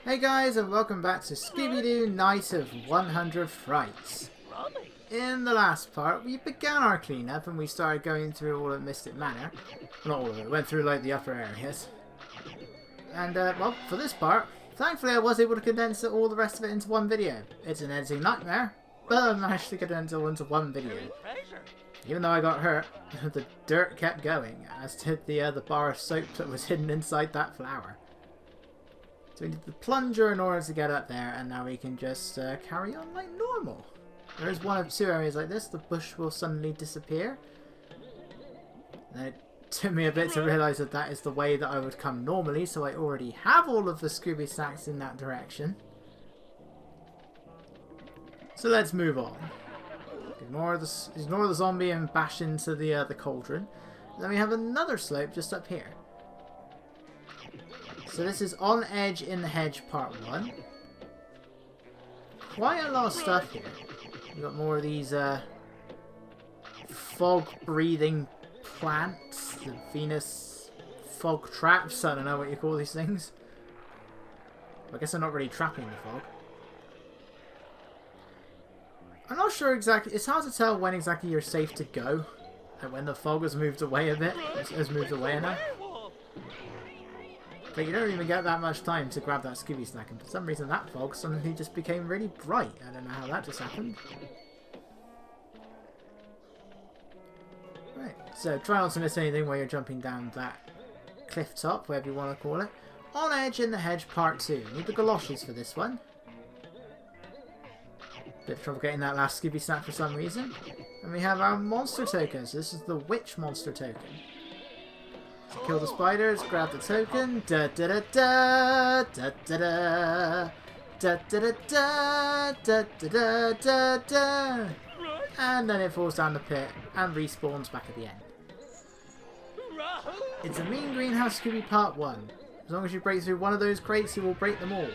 Hey guys, and welcome back to Scooby-Doo Night of 100 Frights. In the last part, we began our cleanup and we started going through all of Mystic Manor. Well, not all of it, we went through like the upper areas. And well, for this part, thankfully I was able to condense all the rest of it into one video. It's an editing nightmare, but I managed to get it all into one video. Even though I got hurt, the dirt kept going, as did the bar of soap that was hidden inside that flower. So we need the plunger in order to get up there, and now we can just carry on like normal. There is one of two areas like this. The bush will suddenly disappear. And it took me a bit to realise that that is the way that I would come normally, so I already have all of the Scooby Snacks in that direction. So let's move on. Ignore the zombie and bash into the cauldron. Then we have another slope just up here. So this is On Edge in the Hedge Part 1. Quite a lot of stuff here. We've got more of these fog-breathing plants. The Venus fog traps. I don't know what you call these things. I guess they're not really trapping the fog. I'm not sure exactly. It's hard to tell when exactly you're safe to go. And when the fog has moved away a bit. Has moved away enough. But you don't even get that much time to grab that Scooby Snack, and for some reason that fog suddenly just became really bright. I don't know how that just happened. Right, so try not to miss anything while you're jumping down that cliff top, whatever you want to call it. On Edge in the Hedge Part 2. Need the galoshes for this one. Bit of trouble getting that last Scooby Snack for some reason. And we have our monster tokens. This is the witch monster token. So kill the spiders, grab the token, da da da da da da da da da da da da da da, and then it falls down the pit and respawns back at the end. It's a Mean Greenhouse Scooby Part 1. As long as you break through one of those crates, you will break them all.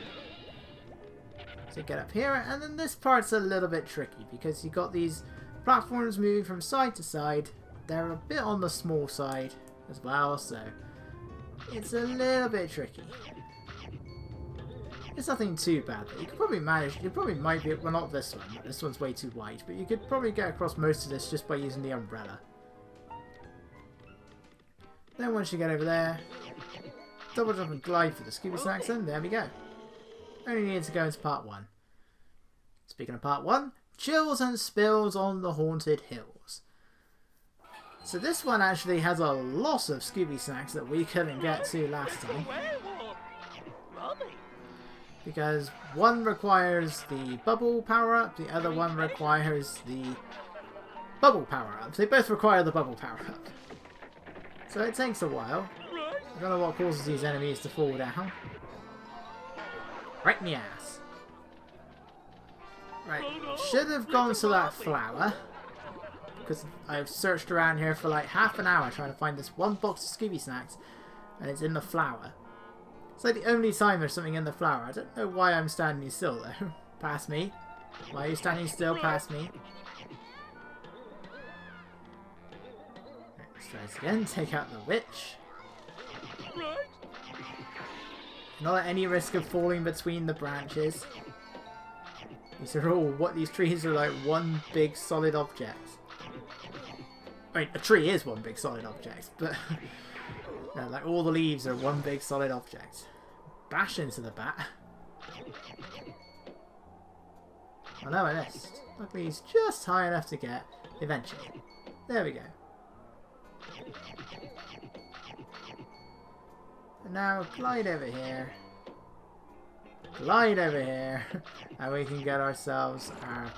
So get up here, and then this part's a little bit tricky because you've got these platforms moving from side to side. They're a bit on the small side as well, so it's a little bit tricky. It's nothing too bad, but you could probably manage. You probably might be. Well, not this one. This one's way too wide, but you could probably get across most of this just by using the umbrella. Then once you get over there, double jump and glide for the Scooby Snacks, and there we go. Only needed to go into Part 1. Speaking of Part 1, chills and spills on the haunted hills. So this one actually has a lot of Scooby Snacks that we couldn't get to last time. Because one requires the bubble power-up, the other one requires the bubble power-up. They both require the bubble power-up. So it takes a while. I don't know what causes these enemies to fall down. Right in the ass. Right, should have gone to that flower. Because I've searched around here for like half an hour trying to find this one box of Scooby Snacks, and it's in the flower. It's like the only time there's something in the flower. I don't know why I'm standing still though. Past me. Why are you standing still past me? Right, let's try this again. Take out the witch. Not at any risk of falling between the branches. These are all what these trees are like one big solid object. I mean, a tree is one big solid object, but no, like all the leaves are one big solid object. Bash into the bat. Oh no, I missed. Luckily he's just high enough to get eventually. There we go. And now glide over here. Glide over here. And we can get ourselves our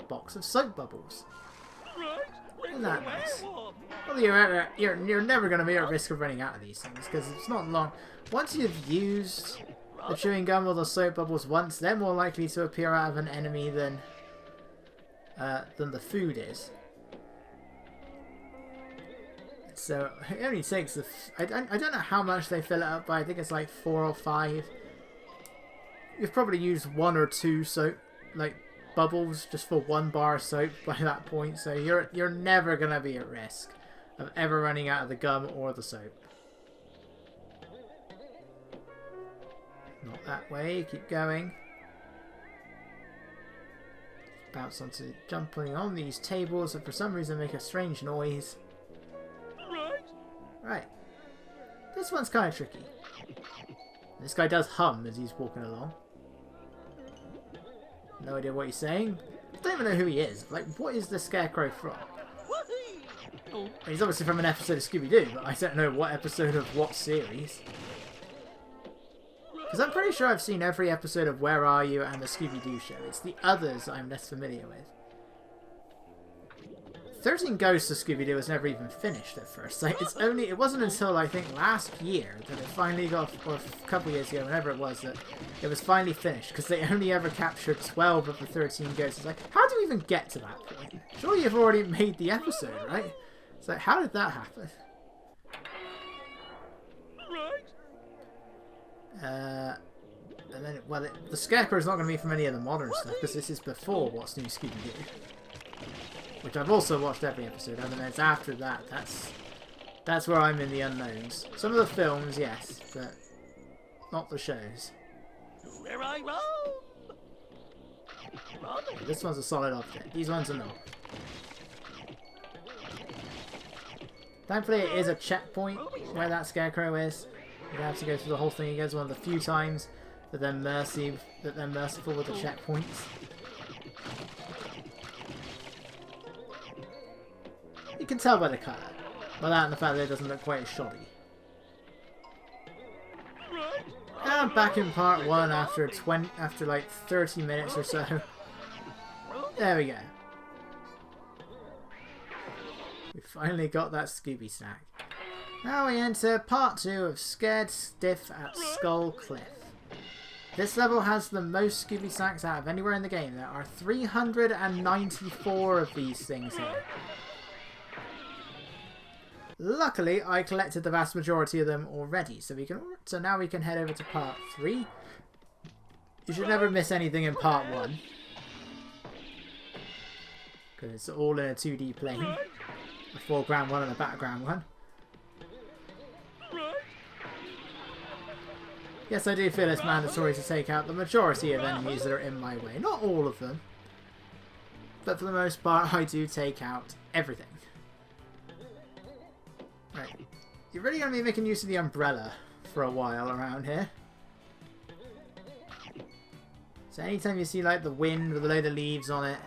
box of soap bubbles. Isn't that nice? Well, you're never going to be at risk of running out of these things because it's not long. Once you've used the chewing gum or the soap bubbles once, they're more likely to appear out of an enemy than the food is. So it only takes I don't know how much they fill it up by. I think it's like 4 or 5. You've probably used 1 or 2 soap bubbles just for 1 bar of soap by that point, so you're never gonna be at risk of ever running out of the gum or the soap. Not that way. Keep going. Bounce onto jumping on these tables that for some reason make a strange noise. Right. This one's kind of tricky. This guy does hum as he's walking along. No idea what he's saying. I don't even know who he is. Like, what is the Scarecrow from? He's obviously from an episode of Scooby-Doo, but I don't know what episode of what series. Because I'm pretty sure I've seen every episode of Where Are You and the Scooby-Doo show. It's the others I'm less familiar with. 13 Ghosts of Scooby-Doo was never even finished at first. Like, it wasn't until I think last year that it finally got, or a couple years ago, whenever it was, that it was finally finished. Because they only ever captured 12 of the 13 ghosts. It's like, how do we even get to that point? Surely you've already made the episode, right? It's like, how did that happen? And then, well, the Scarecrow's not going to be from any of the modern stuff, because this is before What's New Scooby-Doo. Which I've also watched every episode of, and it's after that. That's where I'm in the unknowns. Some of the films, yes, but not the shows. Where I roam. This one's a solid object. These ones are not. Thankfully, it is a checkpoint where that Scarecrow is. You don't have to go through the whole thing. He goes one of the few times that they're merciful with the checkpoints. You can tell by the colour. By that and the fact that it doesn't look quite as shoddy. And back in part 1 after like 30 minutes or so. There we go. We finally got that Scooby Snack. Now we enter part 2 of Scared Stiff at Skull Cliff. This level has the most Scooby Snacks out of anywhere in the game. There are 394 of these things here. Luckily, I collected the vast majority of them already, so now we can head over to part 3. You should never miss anything in part 1, because it's all in a 2D plane, a foreground one and a background one. Yes, I do feel it's mandatory to take out the majority of enemies that are in my way. Not all of them, but for the most part, I do take out everything. Right, you're really going to be making use of the umbrella for a while around here. So anytime you see like the wind with a load of leaves on it,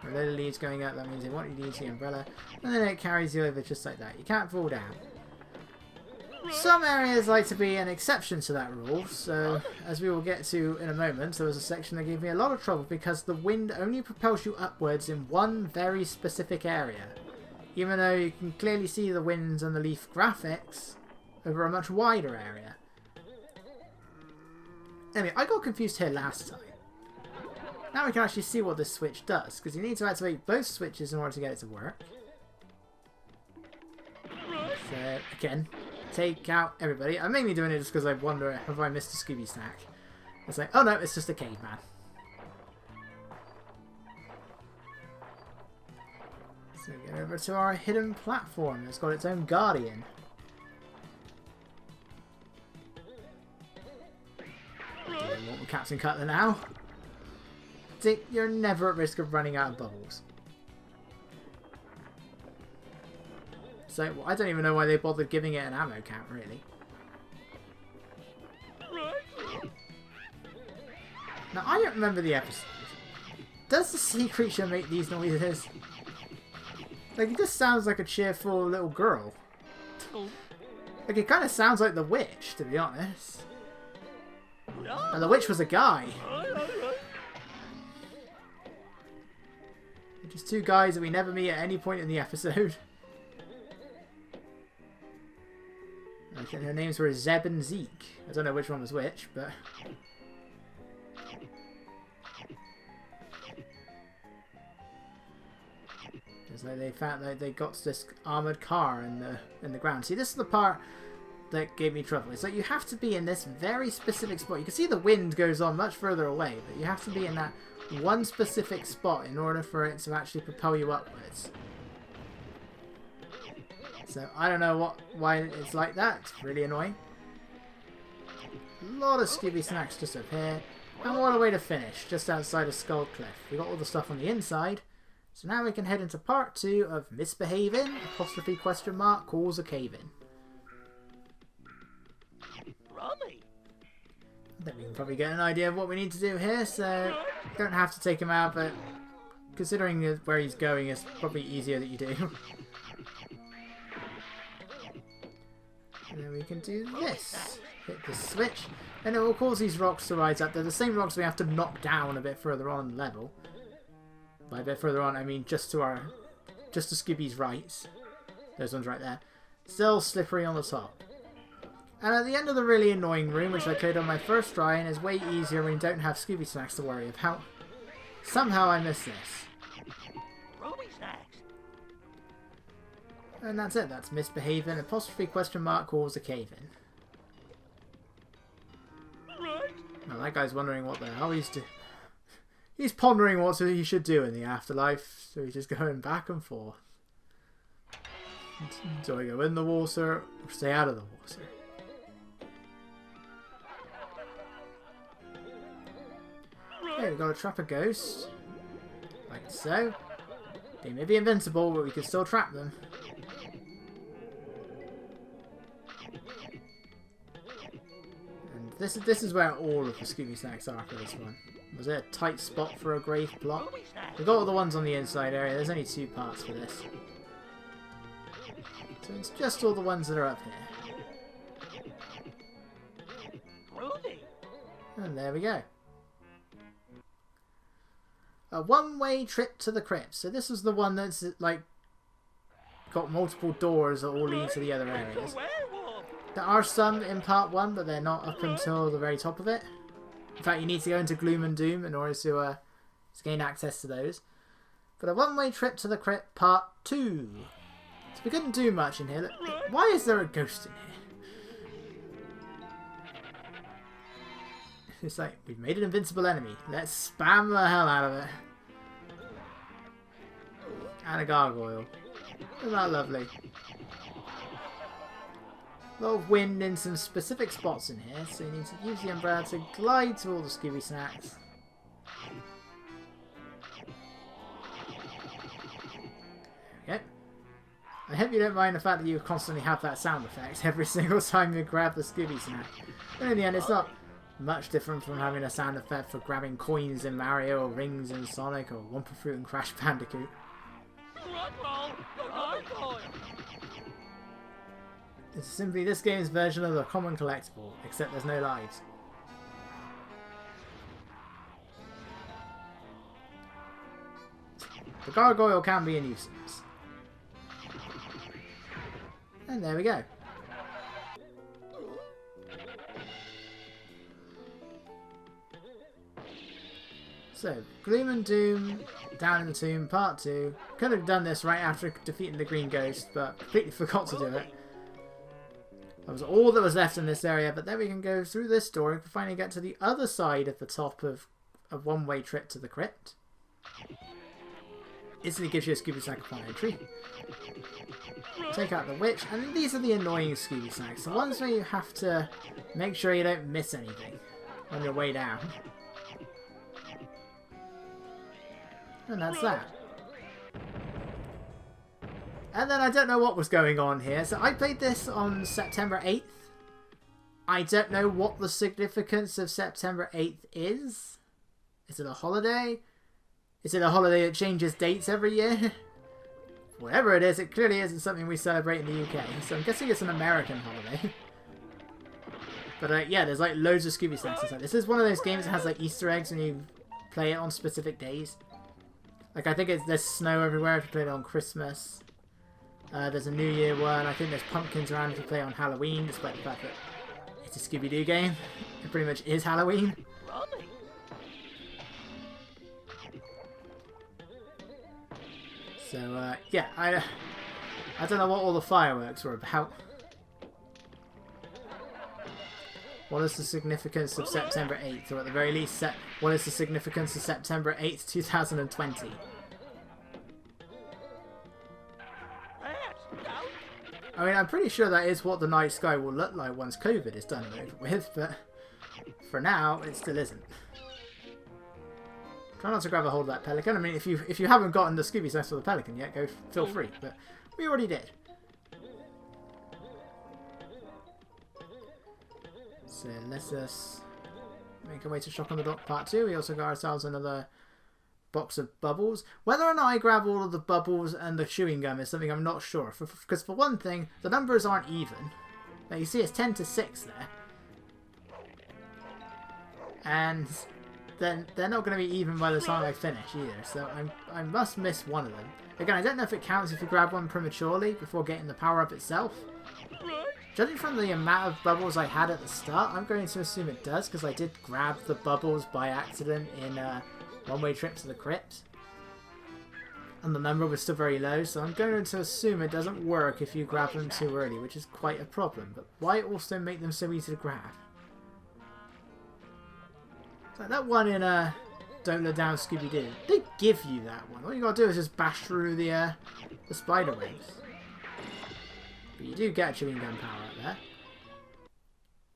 or a load of leaves going up, that means they want you to use the umbrella, and then it carries you over just like that. You can't fall down. Some areas like to be an exception to that rule, so as we will get to in a moment, there was a section that gave me a lot of trouble because the wind only propels you upwards in one very specific area. Even though you can clearly see the winds and the leaf graphics over a much wider area. Anyway, I got confused here last time. Now we can actually see what this switch does, because you need to activate both switches in order to get it to work. So, again, take out everybody. I'm mainly doing it just because I wonder, have I missed a Scooby Snack? It's like, oh no, it's just a caveman. So get over to our hidden platform. It's got its own guardian. Dealing with Captain Cutler now. Dick, you're never at risk of running out of bubbles. So, well, I don't even know why they bothered giving it an ammo count, really. Now, I don't remember the episode. Does the sea creature make these noises? Like, it just sounds like a cheerful little girl. Like, it kind of sounds like the witch, to be honest. And the witch was a guy. Just two guys that we never meet at any point in the episode. I think their names were Zeb and Zeke. I don't know which one was which, but... It's like they found that they got this armoured car in the ground. See, this is the part that gave me trouble. It's like you have to be in this very specific spot. You can see the wind goes on much further away, but you have to be in that one specific spot in order for it to actually propel you upwards. So I don't know why it's like that. It's really annoying. A lot of Scooby Snacks just up here. And what a way to finish, just outside of Skull Cliff. We got all the stuff on the inside. So now we can head into part 2 of Misbehaving, apostrophe question mark, calls a cave-in. Rummy. I think we can probably get an idea of what we need to do here, so don't have to take him out, but considering where he's going, it's probably easier that you do. And then we can do this. Hit the switch, and it will cause these rocks to rise up. They're the same rocks we have to knock down a bit further on level. By a bit further on, I mean just to Scooby's right. Those ones right there. Still slippery on the top. And at the end of the really annoying room, which I played on my first try, and is way easier when you don't have Scooby Snacks to worry about. Somehow I missed this. Scooby Snacks. And that's it. That's Misbehaving, apostrophe question mark, calls a cave-in. Right. Now that guy's wondering what the hell he's doing. He's pondering what he should do in the afterlife, so he's just going back and forth. Do I go in the water or stay out of the water? Okay, we've got to trap a ghost. Like so. They may be invincible, but we can still trap them. And this is where all of the Scooby Snacks are for this one. Was there a tight spot for a grave plot? We've got all the ones on the inside area. There's only 2 parts for this. So it's just all the ones that are up here. Groovy. And there we go. A one-way trip to the crypt. So this is the one that's like got multiple doors that all lead to the other areas. There are some in part 1, but they're not up until the very top of it. In fact, you need to go into Gloom and Doom in order to gain access to those. But a one-way trip to the crypt part 2. So we couldn't do much in here. Look, why is there a ghost in here? It's like, we've made an invincible enemy. Let's spam the hell out of it. And a gargoyle. Isn't that lovely? A lot of wind in some specific spots in here, so you need to use the umbrella to glide to all the Scooby Snacks. There we go. I hope you don't mind the fact that you constantly have that sound effect every single time you grab the Scooby Snack. But in the end, it's not much different from having a sound effect for grabbing coins in Mario, or rings in Sonic, or Wumpa Fruit in Crash Bandicoot. It's simply this game's version of the common collectible, except there's no lives. The gargoyle can be a nuisance. And there we go. So, Gloom and Doom, Down in the Tomb, Part 2. Could have done this right after defeating the Green Ghost, but completely forgot to do it. That was all that was left in this area, but then we can go through this door and finally get to the other side of the top of a one-way trip to the crypt. Instantly gives you a Scooby Snack upon entry. Take out the witch, and these are the annoying Scooby Snacks. The ones where you have to make sure you don't miss anything on your way down. And that's that. And then I don't know what was going on here. So I played this on September 8th. I don't know what the significance of September 8th is. Is it a holiday? Is it a holiday that changes dates every year? Whatever it is, it clearly isn't something we celebrate in the UK. So I'm guessing it's an American holiday. But yeah, there's like loads of Scooby Snacks inside. This is one of those games that has like Easter eggs when you play it on specific days. Like I think there's snow everywhere if you play it on Christmas. There's a New Year one. I think there's pumpkins around if you play on Halloween, despite the fact that it's a Scooby-Doo game. It pretty much is Halloween. So, yeah, I don't know what all the fireworks were about. What is the significance of September 8th? Or at the very least, what is the significance of September 8th, 2020? I mean, I'm pretty sure that is what the night sky will look like once COVID is done and over with, but For now, it still isn't. Try not to grab a hold of that pelican. I mean, if you haven't gotten the Scooby Snacks for the pelican yet, feel free. But we already did. So let's just make our way to Shock on the Dock Part 2. We also got ourselves another box of bubbles. Whether or not I grab all of the bubbles and the chewing gum is something I'm not sure. Because for one thing, the numbers aren't even. Now you see it's 10 to 6 there. And then they're not going to be even by the time I finish either. So I must miss one of them. Again, I don't know if it counts if you grab one prematurely before getting the power-up itself. Judging from the amount of bubbles I had at the start, I'm going to assume it does, because I did grab the bubbles by accident in one-way trip to the crypt. And the number was still very low, so I'm going to assume it doesn't work if you grab them too early, which is quite a problem. But why also make them so easy to grab? Like that one in Don't Let Down Scooby-Doo. They give you that one. All you gotta do is just bash through the spider webs. But you do get a chewing gum power up there.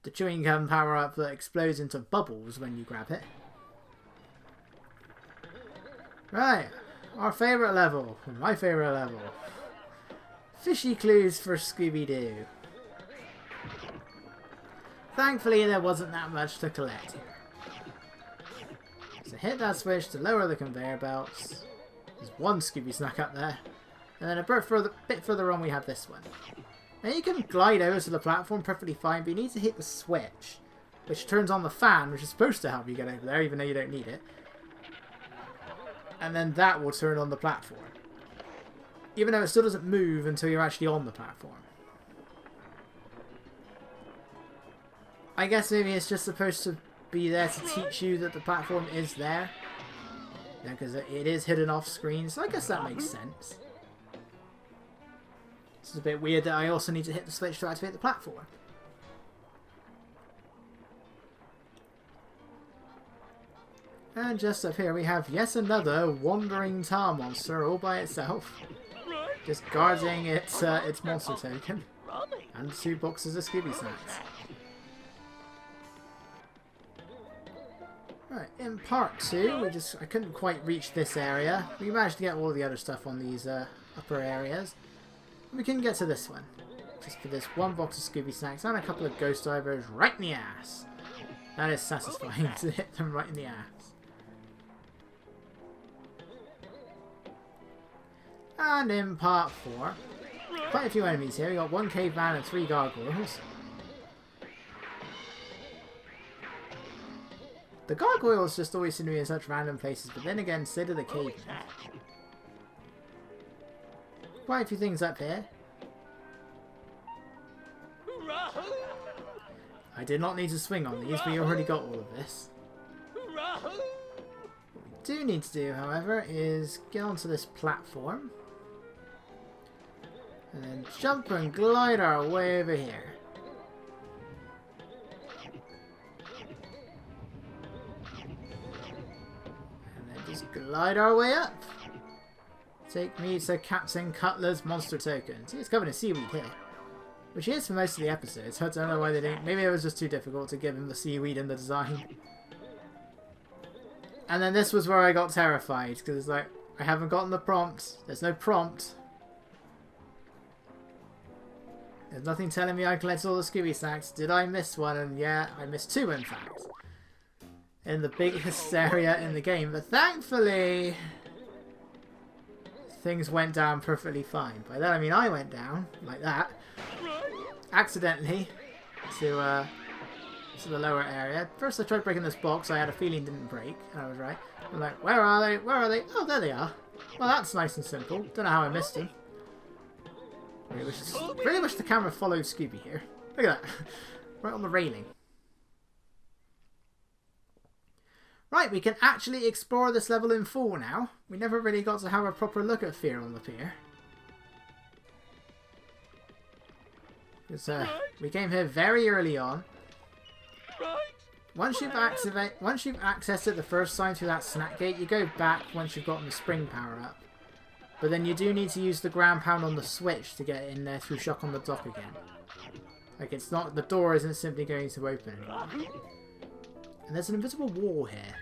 The chewing gum power up that explodes into bubbles when you grab it. Right, our favourite level. My favourite level. Fishy clues for Scooby-Doo. Thankfully there wasn't that much to collect here. So hit that switch to lower the conveyor belts. There's one Scooby Snack up there. And then a bit further on we have this one. Now you can glide over to the platform perfectly fine, but you need to hit the switch, which turns on the fan, which is supposed to help you get over there, even though you don't need it. And then that will turn on the platform. Even though it still doesn't move until you're actually on the platform. I guess maybe it's just supposed to be there to teach you that the platform is there. Because it is hidden off screen, so I guess that makes sense. It's a bit weird that I also need to hit the switch to activate the platform. And just up here we have yet another wandering tar monster all by itself. Just guarding its monster token. And 2 boxes of Scooby Snacks. Right, in part 2, I couldn't quite reach this area. We managed to get all the other stuff on these upper areas. We can get to this one. Just for this one box of Scooby Snacks and a couple of Ghost Divers right in the ass. That is satisfying to hit them right in the ass. And in part 4, quite a few enemies here. We got 1 caveman and 3 gargoyles. The gargoyles just always seem to be in such random places, but then again, so do the cavemen. Quite a few things up here. I did not need to swing on these, we already got all of this. What we do need to do, however, is get onto this platform. And then jump and glide our way over here. Glide our way up. Take me to Captain Cutler's monster token. See, it's covered in seaweed here. Which he is for most of the episodes. I don't know why they didn't. Maybe it was just too difficult to give him the seaweed in the design. And then this was where I got terrified. Because it's like, I haven't gotten the prompt. There's no prompt. There's nothing telling me I collected all the Scooby Snacks. Did I miss one? And yeah, I missed 2 in fact. In the biggest area in the game, but thankfully things went down perfectly fine. By that I mean I went down like that, accidentally, to the lower area. First I tried breaking this box. I had a feeling it didn't break, and I was right. I'm like, where are they? Where are they? Oh, there they are. Well, that's nice and simple. Don't know how I missed them. Really wish the camera followed Scooby here. Look at that, right on the railing. Right, we can actually explore this level in full now. We never really got to have a proper look at Fear on the Pier. Because we came here very early on. Once you've accessed it the first time through that snack gate, you go back once you've gotten the spring power up. But then you do need to use the ground pound on the switch to get in there through Shock on the Dock again. Like, it's not, the door isn't simply going to open anymore. And there's an invisible wall here.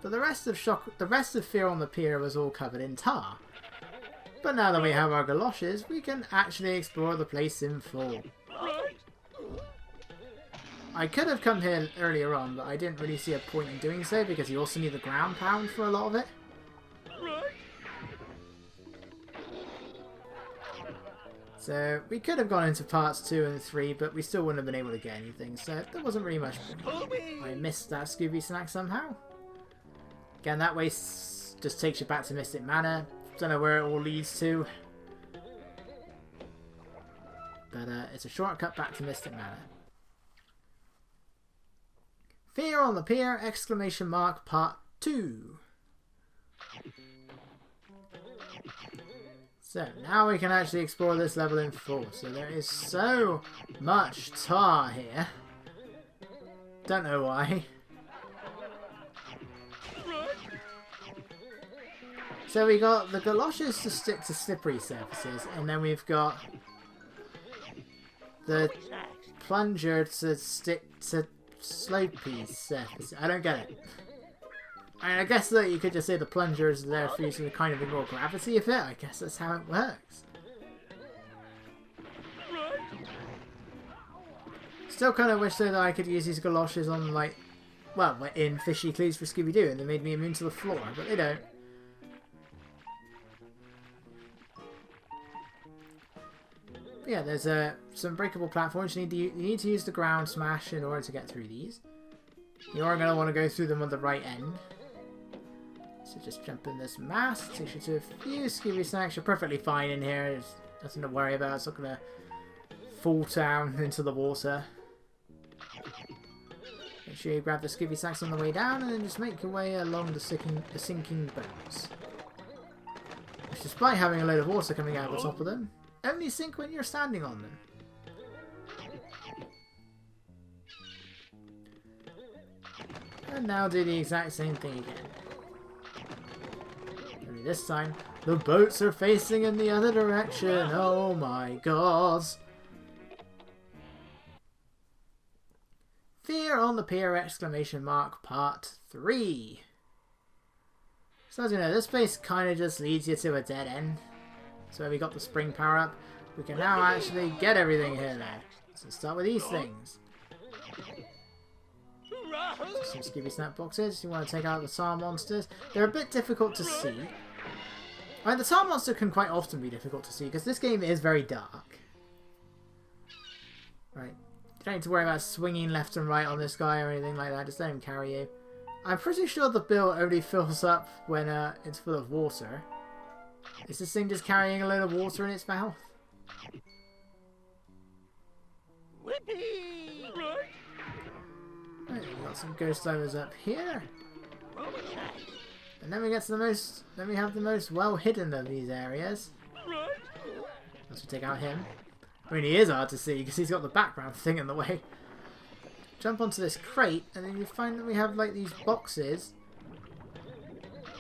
But the rest of Fear on the Pier was all covered in tar. But now that we have our galoshes, we can actually explore the place in full. I could have come here earlier on, but I didn't really see a point in doing so because you also need the ground pound for a lot of it. So we could have gone into parts 2 and 3, but we still wouldn't have been able to get anything, so there wasn't really much point. I missed that Scooby Snack somehow. Again, that way just takes you back to Mystic Manor. Don't know where it all leads to. But it's a shortcut back to Mystic Manor. Fear on the Pier! Exclamation mark part 2. So now we can actually explore this level in full. So there is so much tar here. Don't know why. So we got the galoshes to stick to slippery surfaces, and then we've got the plunger to stick to slopey surfaces. I don't get it. I guess that you could just say the plunger is there for you to kind of ignore gravity a bit. I guess that's how it works. Still kind of wish though that I could use these galoshes on, like, well, in fishy clues for Scooby-Doo, and they made me immune to the floor, but they don't. But yeah, there's some breakable platforms. You need to use the ground smash in order to get through these. You are going to want to go through them on the right end. So just jump in this mass. Takes you to a few Scooby Snacks. You're perfectly fine in here. There's nothing to worry about. It's not going to fall down into the water. Make sure you grab the Scooby Snacks on the way down and then just make your way along the sinking boats. Which, despite having a load of water coming out of the top of them, only sink when you're standing on them. And now do the exact same thing again. Only this time, the boats are facing in the other direction. Oh my god. Fear on the Pier! Exclamation mark part 3. So as you know, this place kind of just leads you to a dead end. So we got the spring power up. We can now actually get everything here now. So start with these things. Some Scooby Snack boxes. You want to take out the tar monsters. They're a bit difficult to see. I mean, the tar monster can quite often be difficult to see because this game is very dark. Right. You don't need to worry about swinging left and right on this guy or anything like that. Just let him carry you. I'm pretty sure the bill only fills up when it's full of water. Is this thing just carrying a load of water in its mouth? Whippy! Right, we've got some ghost divers up here. And then we get to the most, then we have the most well hidden of these areas. Once we take out him. I mean, he is hard to see because he's got the background thing in the way. Jump onto this crate and then you find that we have like these boxes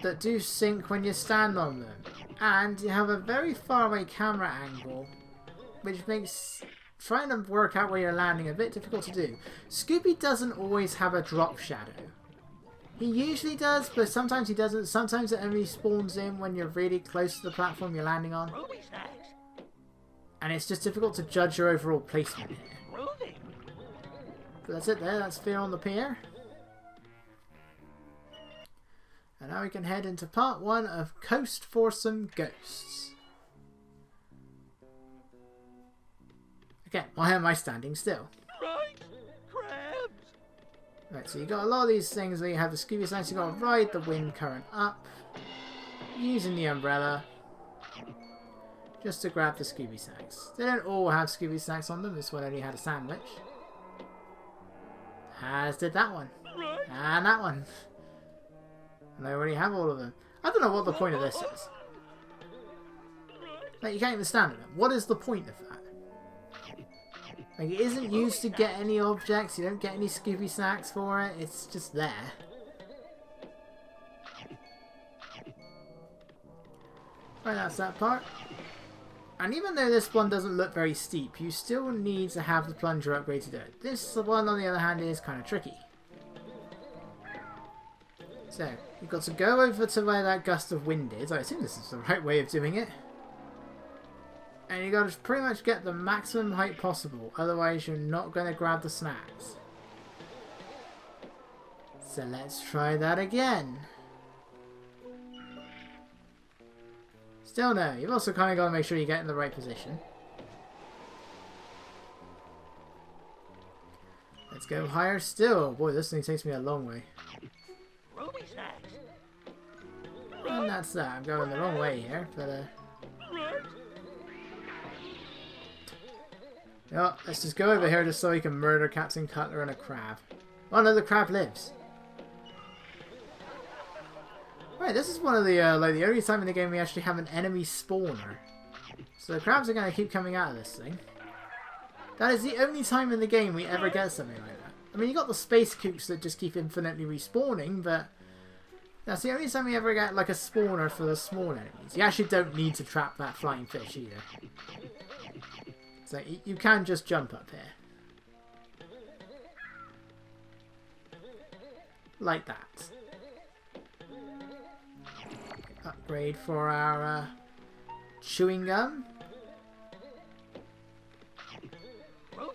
that do sink when you stand on them. And you have a very far away camera angle, which makes trying to work out where you're landing a bit difficult to do. Scooby doesn't always have a drop shadow. He usually does, but sometimes he doesn't. Sometimes it only spawns in when you're really close to the platform you're landing on. And it's just difficult to judge your overall placement here. But that's it there, that's Fear on the Pier. And now we can head into part 1 of Coast for some Ghosts. Again, why am I standing still? Right, so you got a lot of these things where you have the Scooby Snacks, you got to ride the wind current up, using the umbrella, just to grab the Scooby Snacks. They don't all have Scooby Snacks on them, this one only had a sandwich. As did that one. And that one. And I already have all of them. I don't know what the point of this is. Like, you can't even stand on it. What is the point of that? Like, it isn't used to get any objects. You don't get any Scooby Snacks for it. It's just there. Right, that's that part. And even though this one doesn't look very steep, you still need to have the plunger upgrade to do it. This one, on the other hand, is kind of tricky. So, you've got to go over to where that gust of wind is. I assume this is the right way of doing it. And you've got to pretty much get the maximum height possible. Otherwise, you're not going to grab the snacks. So let's try that again. Still no. You've also kind of got to make sure you get in the right position. Let's go higher still. Boy, this thing takes me a long way. Ruby Snacks. And that's that. I'm going the wrong way here, but yeah, let's just go over here just so we can murder Captain Cutler and a crab. Oh no, the crab lives. Right, this is one of the like the only time in the game we actually have an enemy spawner. So the crabs are going to keep coming out of this thing. That is the only time in the game we ever get something like that. I mean, you got the space kooks that just keep infinitely respawning, but that's the only time we ever get like a spawner for the small enemies. You actually don't need to trap that flying fish either. So you can just jump up here. Like that. Upgrade for our chewing gum.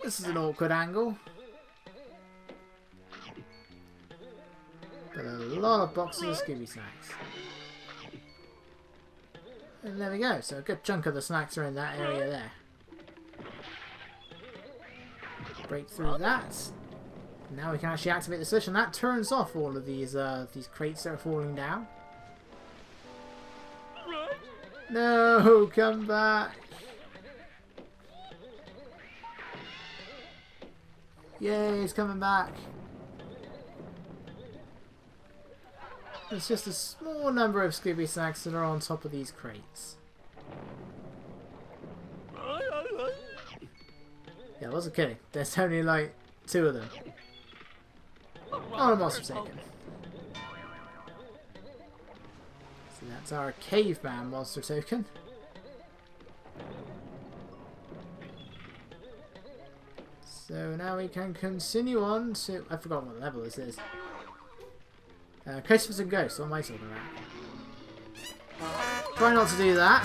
This is an awkward angle. But a lot of boxes of Scooby Snacks. And there we go. So a good chunk of the snacks are in that area there. Break through that. Now we can actually activate the switch, and that turns off all of these crates that are falling down. No, come back! Yay, he's coming back. There's just a small number of Scooby Snacks that are on top of these crates. Yeah, I wasn't kidding. There's only like 2 of them. Oh, the monster's taken. So that's our caveman monster token. So now we can continue on to... I've forgotten what level this is. Christmas and Ghosts, what am I talking about? Try not to do that.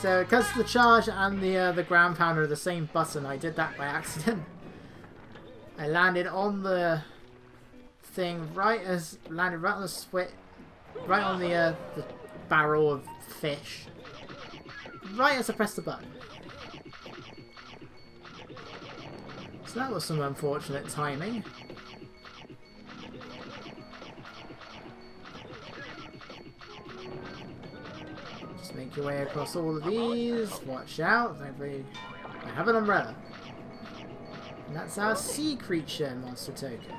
So because the charge and the ground pounder are the same button, I did that by accident. I landed on the thing landed right on the switch, right on the barrel of fish, right as I pressed the button. So that was some unfortunate timing. Just make your way across all of these. Watch out, thankfully I have an umbrella. And that's our sea creature monster token.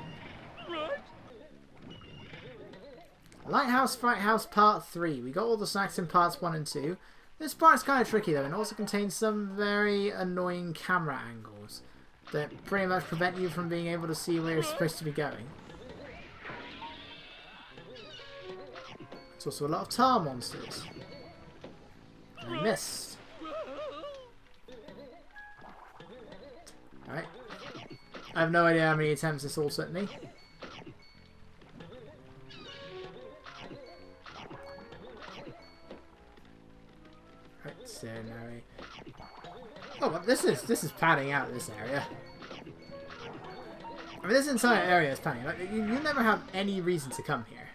Lighthouse Fright House Part 3. We got all the snacks in parts 1 and 2. This part's kind of tricky though, and also contains some very annoying camera angles that pretty much prevent you from being able to see where you're supposed to be going. There's also a lot of tar monsters. And I missed. Alright. I have no idea how many attempts this all took me. Right, so now we... Oh, but this is padding out this area. I mean, this entire area is padding. Like, you never have any reason to come here.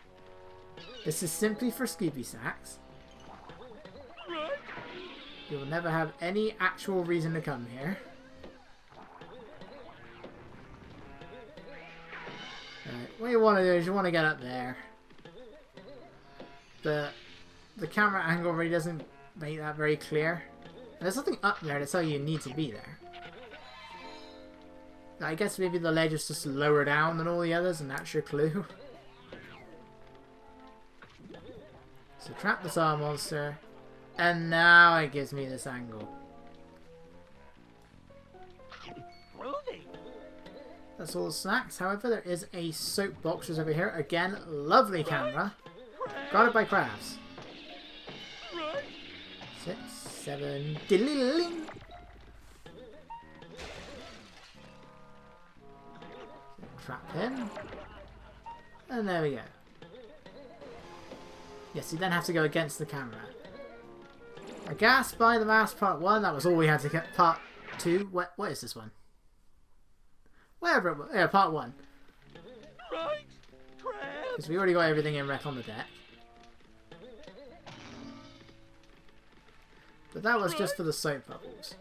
This is simply for Scooby Snacks. You will never have any actual reason to come here. Right, what you want to do is you want to get up there. The camera angle really doesn't make that very clear. And there's something up there to tell you need to be there. I guess maybe the ledge is just lower down than all the others, and that's your clue. So trap the tar monster, and now it gives me this angle. That's all the snacks. However, there is a soapbox just over here. Again, lovely camera. Guarded by crabs. 6, 7. Diddly-ling. Trap him. And there we go. Yes, you then have to go against the camera. Aghast by the mask part 1. That was all we had to get. Part 2. What is this one? Wherever it was. Yeah, part 1. Right. Because we already got everything in wreck on the deck. But that was just for the soap bubbles.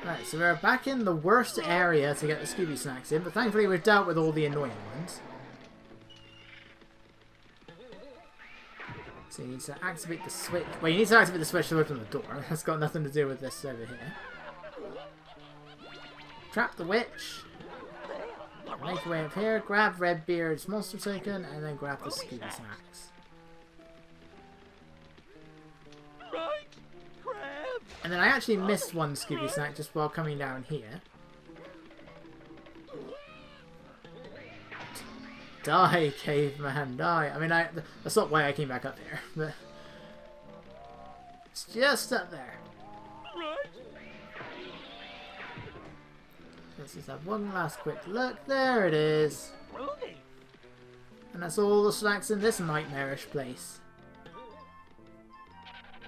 Right, so we're back in the worst area to get the Scooby Snacks in, but thankfully we've dealt with all the annoying ones. So you need to activate the switch. Well, you need to activate the switch to open the door. That's got nothing to do with this over here. Trap the witch. Make your way up here, grab Redbeard's monster token, and then grab the Scooby Snacks. And then I actually missed one Scooby Snack just while coming down here. Die, caveman, die. I mean, that's not why I came back up here, but it's just up there. Let's just have one last quick look. There it is. And that's all the snacks in this nightmarish place.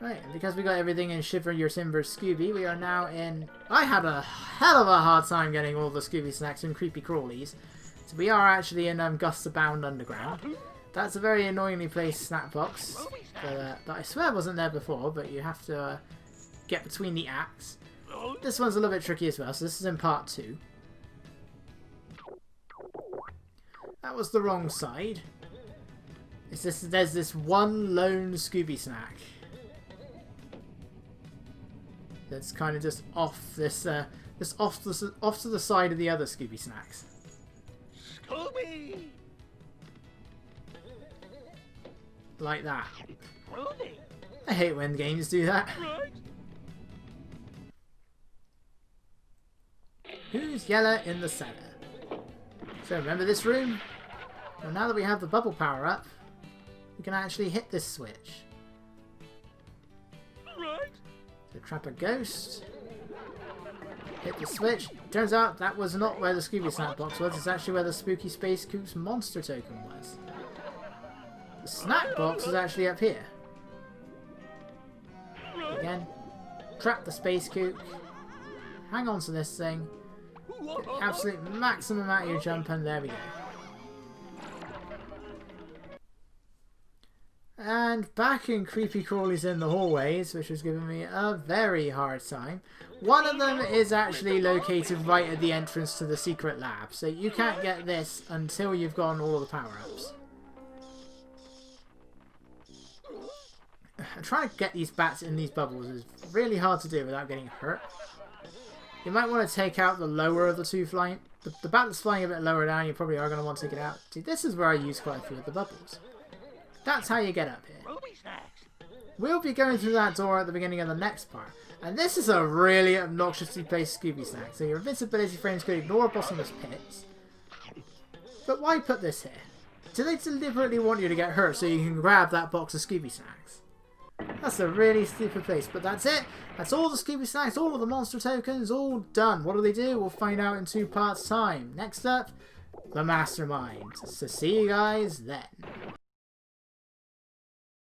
Right, and because we got everything in Shiver Your Timbers Scooby, we are now in... I had a hell of a hard time getting all the Scooby Snacks and Creepy Crawlies. So we are actually in Gusts Abound Underground. That's a very annoyingly placed snack box that I swear wasn't there before, but you have to get between the acts. This one's a little bit tricky as well, so this is in part 2. That was the wrong side. There's this one lone Scooby Snack that's kind of just off this, off to the side of the other Scooby Snacks. Scooby! Like that. Rudy! I hate when games do that. Right. Who's yellow in the cellar? So remember this room? Well, now that we have the bubble power up, we can actually hit this switch. Right. So trap a ghost. Hit the switch. Turns out that was not where the Scooby Snack box was. It's actually where the Spooky Space Coop's monster token was. The snack box is actually up here. Again, trap the Space Coop. Hang on to this thing. Get the absolute maximum out of your jump, and there we go. And back in Creepy Crawlies in the hallways, which was giving me a very hard time. One of them is actually located right at the entrance to the secret lab, so you can't get this until you've gotten all of the power-ups. Trying to get these bats in these bubbles is really hard to do without getting hurt. You might want to take out the lower of the two flying... The bat that's flying a bit lower down, you probably are going to want to take it out. See, this is where I use quite a few of the bubbles. That's how you get up here. We'll be going through that door at the beginning of the next part. And this is a really obnoxiously placed Scooby Snack. So your invincibility frames could ignore bottomless pits. But why put this here? Do they deliberately want you to get hurt so you can grab that box of Scooby Snacks? That's a really stupid place, but that's it. That's all the Scooby Snacks, all of the monster tokens, all done. What do they do? We'll find out in 2 parts time. Next up, the Mastermind. So see you guys then.